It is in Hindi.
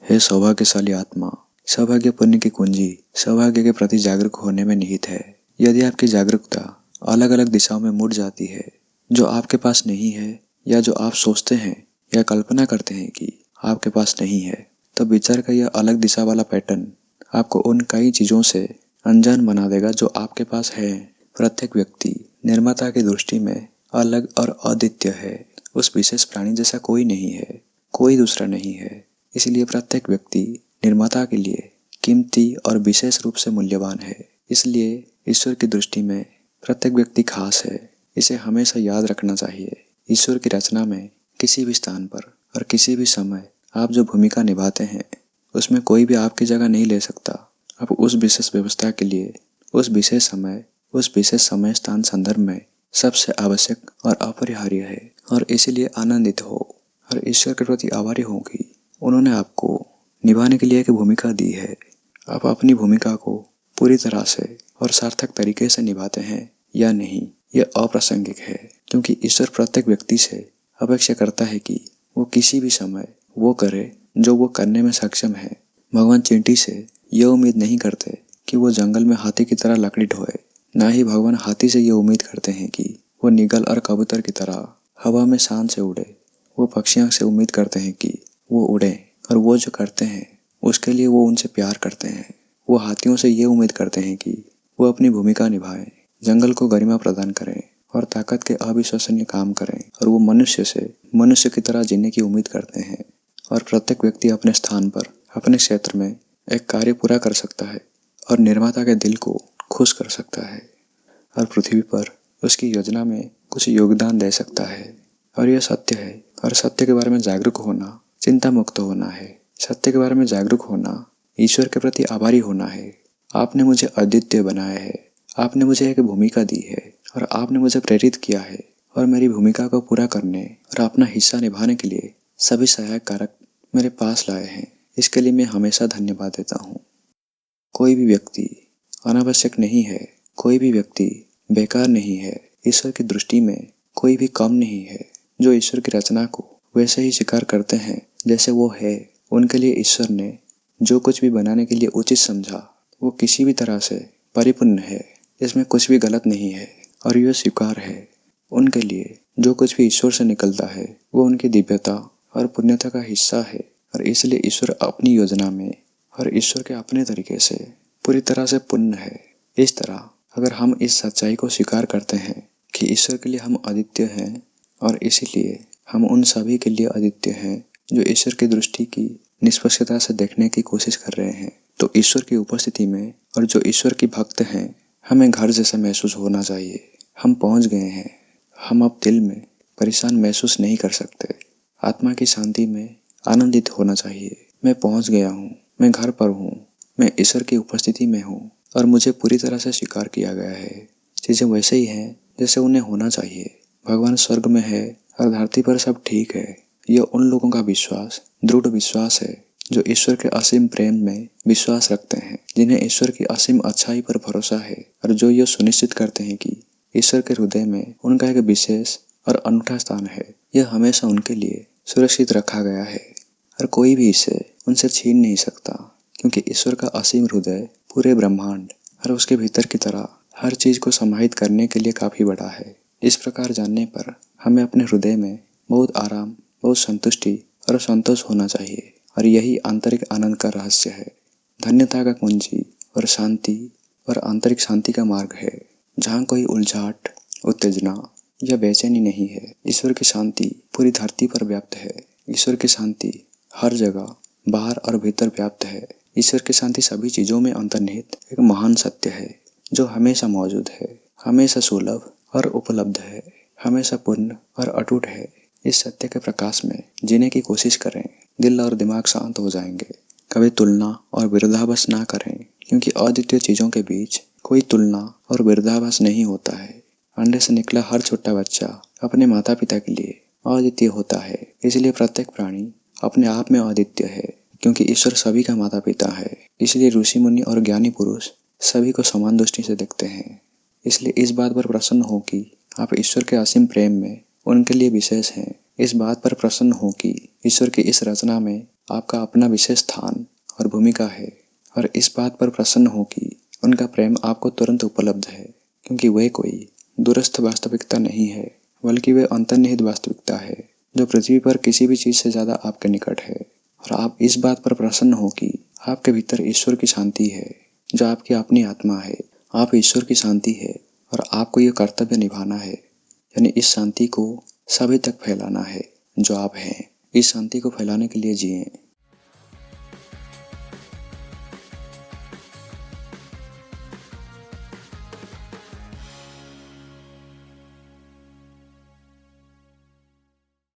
हे सौभाग्यशाली आत्मा, सौभाग्य पुण्य की कुंजी सौभाग्य के प्रति जागरूक होने में निहित है। यदि आपकी जागरूकता अलग अलग दिशाओं में मुड़ जाती है, जो आपके पास नहीं है या जो आप सोचते हैं या कल्पना करते हैं कि आपके पास नहीं है, तो विचार का यह अलग दिशा वाला पैटर्न आपको उन कई चीजों से अनजान बना देगा जो आपके पास है। प्रत्येक व्यक्ति निर्माता की दृष्टि में अलग और अद्वितीय है। उस विशेष प्राणी जैसा कोई नहीं है, कोई दूसरा नहीं है। इसलिए प्रत्येक व्यक्ति निर्माता के लिए कीमती और विशेष रूप से मूल्यवान है। इसलिए ईश्वर की दृष्टि में प्रत्येक व्यक्ति खास है। इसे हमेशा याद रखना चाहिए। ईश्वर की रचना में किसी भी स्थान पर और किसी भी समय आप जो भूमिका निभाते हैं, उसमें कोई भी आपकी जगह नहीं ले सकता। आप उस विशेष व्यवस्था के लिए उस विशेष समय स्थान संदर्भ में सबसे आवश्यक और अपरिहार्य है। और इसीलिए आनंदित हो और ईश्वर के प्रति आभारी हो कि उन्होंने आपको निभाने के लिए एक भूमिका दी है। आप अपनी भूमिका को पूरी तरह से और सार्थक तरीके से निभाते हैं या नहीं, यह अप्रासंगिक है, क्योंकि ईश्वर प्रत्येक व्यक्ति से अपेक्षा करता है कि वो किसी भी समय वो करे जो वो करने में सक्षम है। भगवान चींटी से ये उम्मीद नहीं करते कि वो जंगल में हाथी की तरह लकड़ी ढोए। ना ही भगवान हाथी से ये उम्मीद करते हैं कि वो निगल और कबूतर की तरह हवा में शान से उड़े। वो पक्षियों से उम्मीद करते हैं कि वो उड़े, और वो जो करते हैं उसके लिए वो उनसे प्यार करते हैं। वो हाथियों से ये उम्मीद करते हैं कि वो अपनी भूमिका निभाएं, जंगल को गरिमा प्रदान करें और ताकत के अविश्वसनीय काम करें। और वो मनुष्य से मनुष्य की तरह जीने की उम्मीद करते हैं। और प्रत्येक व्यक्ति अपने स्थान पर अपने क्षेत्र में एक कार्य पूरा कर सकता है और निर्माता के दिल को खुश कर सकता है और पृथ्वी पर उसकी योजना में कुछ योगदान दे सकता है। और यह सत्य है। और सत्य के बारे में जागरूक होना चिंता मुक्त होना है। सत्य के बारे में जागरूक होना ईश्वर के प्रति आभारी होना है। आपने मुझे अद्वितीय बनाया है, आपने मुझे एक भूमिका दी है और आपने मुझे प्रेरित किया है और मेरी भूमिका को पूरा करने और अपना हिस्सा निभाने के लिए सभी सहायक कारक मेरे पास लाए हैं। इसके लिए मैं हमेशा धन्यवाद देता हूँ। कोई भी व्यक्ति अनावश्यक नहीं है, कोई भी व्यक्ति बेकार नहीं है। ईश्वर की दृष्टि में कोई भी कम नहीं है। जो ईश्वर की रचना को वैसे ही स्वीकार करते हैं जैसे वो है, उनके लिए ईश्वर ने जो कुछ भी बनाने के लिए उचित समझा वो किसी भी तरह से परिपूर्ण है। इसमें कुछ भी गलत नहीं है और यह स्वीकार है। उनके लिए जो कुछ भी ईश्वर से निकलता है वो उनकी दिव्यता और पुण्यता का हिस्सा है। और इसलिए ईश्वर अपनी योजना में और ईश्वर के अपने तरीके से पूरी तरह से पूर्ण है। इस तरह अगर हम इस सच्चाई को स्वीकार करते हैं कि ईश्वर के लिए हम अद्वितीय हैं और इसीलिए हम उन सभी के लिए अद्वितीय हैं जो ईश्वर की दृष्टि की निष्पक्षता से देखने की कोशिश कर रहे हैं, तो ईश्वर की उपस्थिति में और जो ईश्वर की भक्त हैं, हमें घर जैसा महसूस होना चाहिए। हम पहुंच गए हैं। हम अब दिल में परेशान महसूस नहीं कर सकते। आत्मा की शांति में आनंदित होना चाहिए। मैं पहुंच गया हूँ, मैं घर पर हूँ, मैं ईश्वर की उपस्थिति में हूँ और मुझे पूरी तरह से स्वीकार किया गया है। चीजें वैसे ही हैं जैसे उन्हें होना चाहिए। भगवान स्वर्ग में है और धरती पर सब ठीक है। यह उन लोगों का विश्वास, दृढ़ विश्वास है जो ईश्वर के असीम प्रेम में विश्वास रखते हैं, जिन्हें ईश्वर की असीम अच्छाई पर भरोसा है और जो यह सुनिश्चित करते हैं कि ईश्वर के हृदय में उनका एक विशेष और अनूठा स्थान है। यह हमेशा उनके लिए सुरक्षित रखा गया है और कोई भी इसे उनसे छीन नहीं सकता, क्योंकि ईश्वर का असीम हृदय पूरे ब्रह्मांड और उसके भीतर की तरह हर चीज को समाहित करने के लिए काफी बड़ा है। इस प्रकार जानने पर हमें अपने हृदय में बहुत आराम, बहुत संतुष्टि और संतोष होना चाहिए और यही आंतरिक आनंद का रहस्य है। धन्यता का कुंजी और शांति और आंतरिक शांति का मार्ग है, जहाँ कोई उलझाट, उत्तेजना या बेचैनी नहीं है। ईश्वर की शांति पूरी धरती पर व्याप्त है। ईश्वर की शांति हर जगह बाहर और भीतर व्याप्त है। ईश्वर की शांति सभी चीजों में अंतर्निहित एक महान सत्य है जो हमेशा मौजूद है, हमेशा सुलभ और उपलब्ध है, हमेशा पूर्ण और अटूट है। इस सत्य के प्रकाश में जीने की कोशिश करें। दिल और दिमाग शांत हो जाएंगे। कभी तुलना और विरोधाभास ना करें, क्योंकि अद्वितीय चीजों के बीच कोई तुलना और विरोधाभास नहीं होता है। अंडे से निकला हर छोटा बच्चा अपने माता पिता के लिए अद्वितीय होता है। इसलिए प्रत्येक प्राणी अपने आप में अद्वितीय है, क्योंकि ईश्वर सभी का माता पिता है। इसलिए ऋषि मुनि और ज्ञानी पुरुष सभी को समान दृष्टि से देखते हैं। इसलिए इस बात पर प्रसन्न हो कि आप ईश्वर के असीम प्रेम में उनके लिए विशेष हैं। इस बात पर प्रसन्न हो कि ईश्वर की इस रचना में आपका अपना विशेष स्थान और भूमिका है, और इस बात पर प्रसन्न हो कि उनका प्रेम आपको तुरंत उपलब्ध है, क्योंकि वे कोई दूरस्थ वास्तविकता नहीं है, बल्कि वे अंतर्निहित वास्तविकता है जो पृथ्वी पर किसी भी चीज से ज्यादा आपके निकट है। और आप इस बात पर प्रसन्न हो कि आपके भीतर ईश्वर की शांति है जो आपकी अपनी आत्मा है। आप ईश्वर की शांति है और आपको यह कर्तव्य निभाना है, यानी इस शांति को सभी तक फैलाना है जो आप हैं। इस शांति को फैलाने के लिए जिएं।